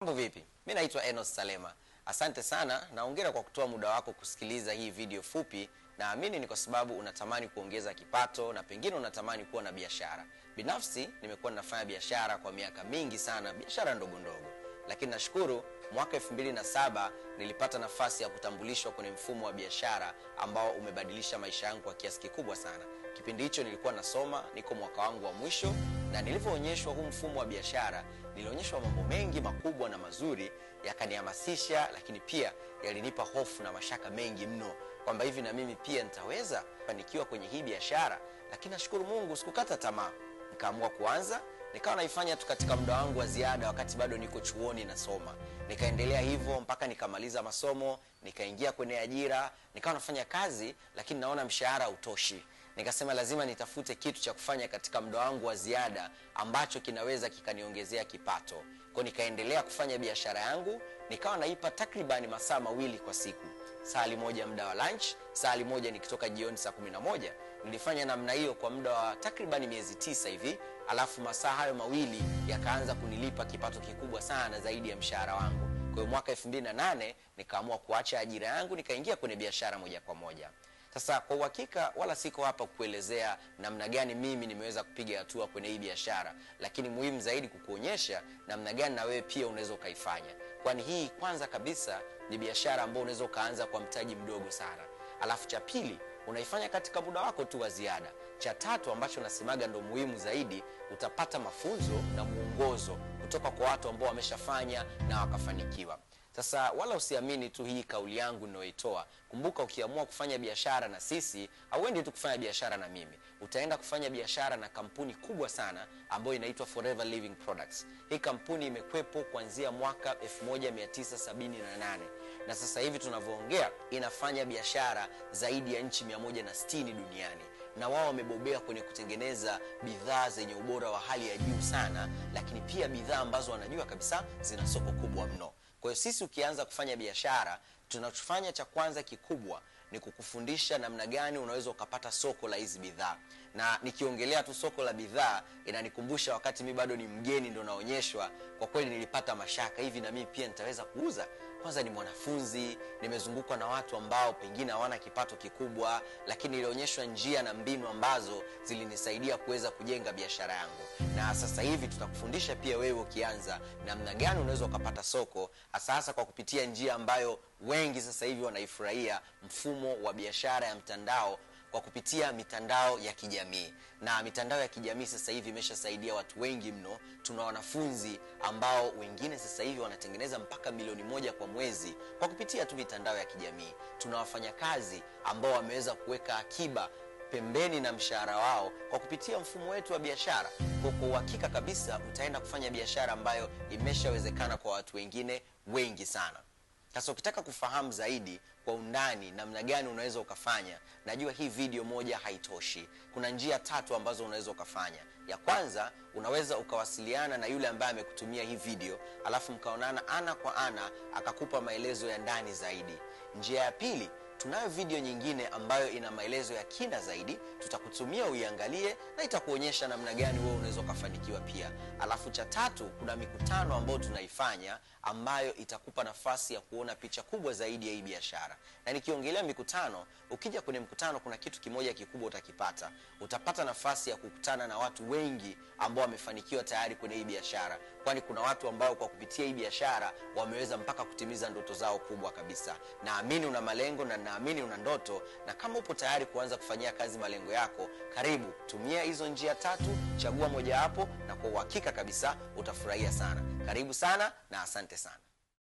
Mambo vipi? Mimi naitwa Enos Salema. Asante sana na hongera kwa kutoa muda wako kusikiliza hii video fupi. Naamini ni kwa sababu unatamani kuongeza kipato na pengine unatamani kuwa na biashara. Binafsi nimekuwa ninafanya biashara kwa miaka mingi sana, biashara ndogo ndogo. Lakini nashukuru mwaka 2007 nilipata nafasi ya kutambulishwa kwenye mfumo wa biashara ambao umebadilisha maisha yangu kwa kiasi kikubwa sana. Kipindi hicho nilikuwa nasoma, niko mwaka wangu wa mwisho, na nilivyoonyeshwa huu mfumo wa biashara, nilionyeshwa mambo mengi makubwa na mazuri yakanihamasisha, lakini pia yalinipa hofu na mashaka mengi mno kwamba hivi na mimi pia nitaweza kufanikiwa kwenye hii biashara. Lakini nashukuru Mungu sikukata tamaa. Nikaamua kuanza, nikawa naifanya tu katika muda wangu wa ziada wakati bado niko chuoni nasoma. Nikaendelea hivyo mpaka nikamaliza masomo, nikaingia kwenye ajira, nikawa nafanya kazi lakini naona mshahara hautoshi. Nikasema lazima nitafute kitu cha kufanya katika muda wangu wa ziada ambacho kinaweza kikaniongezea kipato. Kwa nikaendelea kufanya biashara yangu, nikawa naipa takriban masaa mawili kwa siku. Saa moja muda wa lunch, saa moja nikitoka jioni saa 11. Nilifanya namna hiyo kwa muda wa takriban miezi 9 hivi, alafu masaa hayo mawili yakaanza kunilipa kipato kikubwa sana zaidi ya mshahara wangu. Kwa hiyo mwaka 2008 nikaamua kuacha ajira yangu, nikaingia kwenye biashara moja kwa moja. Sasa kwa uhakika wala siko hapa kuelezea namna gani mimi nimeweza kupiga hatua kwenye hii biashara, lakini muhimu zaidi kukuonyesha namna gani na wewe pia unaweza kaifanya. Kwani hii kwanza kabisa ni biashara ambayo unaweza kaanza kwa mtaji mdogo sana. Alafu cha pili, unaifanya katika muda wako tu wa ziada. Cha tatu ambacho nasemaga ndo muhimu zaidi, utapata mafunzo na muongozo kutoka kwa watu ambao wameshafanya na wakafanikiwa. Sasa wala usiamini tu hii kauli yangu ninayoitoa. Kumbuka ukiamua kufanya biashara na sisi, hauendi tu kufanya biashara na mimi. Utaenda kufanya biashara na kampuni kubwa sana ambayo inaitwa Forever Living Products. Hii kampuni imekwepo kuanzia mwaka 1978. Na sasa hivi tunavyoongea inafanya biashara zaidi ya nchi 160 duniani. Na wao wamebobea kwenye kutengeneza bidhaa zenye ubora wa hali ya juu sana, lakini pia bidhaa ambazo wanajua kabisa zina soko kubwa mno. Kwa hiyo sisi ukianza kufanya biashara, tunachofanya cha kwanza kikubwa ni kukufundisha namna gani unaweza ukapata soko la hizi bidhaa. Na nikiongelea tu soko la bidhaa inanikumbusha wakati mimi bado ni mgeni ndo naonyeshwa, kwa kweli nilipata mashaka, hivi na mimi pia nitaweza kuuza? Kwanza ni mwanafunzi, nimezungukwa na watu ambao pengine hawana kipato kikubwa, lakini nilionyeshwa njia na mbinu ambazo zilinisaidia kuweza kujenga biashara yangu. Na sasa hivi tutakufundisha pia wewe ukianza namna gani unaweza ukapata soko, hasa kwa kupitia njia ambayo wengi sasa hivi wanaifurahia, mfumo wa biashara ya mtandao kwa kupitia mitandao ya kijamii. Na mitandao ya kijamii sasa hivi imeshasaidia watu wengi mno. Tuna wanafunzi ambao wengine sasa hivi wanatengeneza mpaka milioni 1 kwa mwezi kwa kupitia tu mitandao ya kijamii. Tuna wafanyakazi ambao wameweza kuweka akiba pembeni na mshahara wao kwa kupitia mfumo wetu wa biashara. Kwa uhakika kabisa utaenda kufanya biashara ambayo imeshawezekana kwa watu wengine wengi sana. Sasa ukitaka kufahamu zaidi kwa undani namna gani unaweza ukafanya, najua hii video moja haitoshi. Kuna njia 3 ambazo unaweza ukafanya. Ya kwanza, unaweza ukawasiliana na yule ambaye amekutumia hii video, alafu mkaonana ana kwa ana akakupa maelezo ya ndani zaidi. Njia ya pili, tunayo video nyingine ambayo ina maelezo ya kina zaidi, tutakutumia uiangalie na itakuonyesha namna gani wewe unaweza kufanikiwa pia. Alafu cha tatu, kuna mikutano ambayo tunaifanya ambayo itakupa nafasi ya kuona picha kubwa zaidi ya hii biashara. Na nikiongelea mikutano, ukija kwenye mkutano kuna kitu kimoja kikubwa utakipata. Utapata nafasi ya kukutana na watu wengi ambao wamefanikiwa tayari kwenye hii biashara. Kwani kuna watu ambao kwa kupitia hii biashara wameweza mpaka kutimiza ndoto zao kubwa kabisa. Naamini una malengo na naamini una ndoto, na kama upo tayari kuanza kufanyia kazi malengo yako, karibu tumia hizo njia 3, chagua moja hapo na kwa uhakika kabisa utafurahia sana. Karibu sana na asante sana.